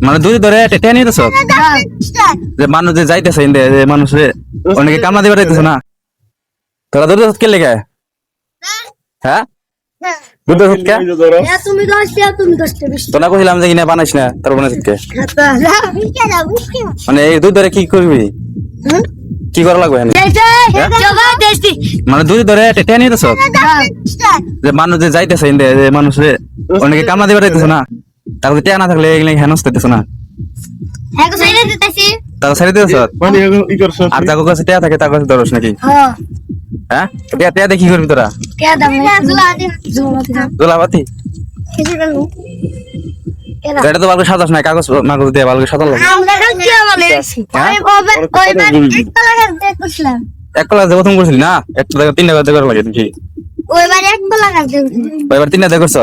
মানে দুই ধরে টেনে নিতেছ যে মানুষ যে যাইতেছে যে মানুষে অনেকে কামনা দিবার যাইতেছে না তোরা দুধ কে লেগে হ্যাঁ দুধ কে তোরা কইলাম যে কিনা বানাইস না তোর বানাইছ কে মানে এই দুধ ধরে কি করবি কি করা লাগবে মানে দুধ ধরে টেনে নিতেছ যে মানুষ যে যাইতেছে যে মানুষে অনেকে কামনা দিবার যাইতেছে না তাহলে টেয়া না থাকলে এগুলো হেনস দিতেছে না তারা ছেড়ে দিতেছ আর যাকে কাছে টেয়া থাকে তার কাছে ধরস নাকি হ্যাঁ টেয়া দিয়ে কি করবি তোরা জোলাপাতি এটা তো ভালো সাজাস না কাগজ মাগজ দিয়ে ভালো সাজা লাগে 1 কলা যে প্রথম করছিলি না 1 টাকা 3 টাকা করে লাগে নাকি ওইবার 1 কলা কাটতে ওইবার 3 টাকা করছ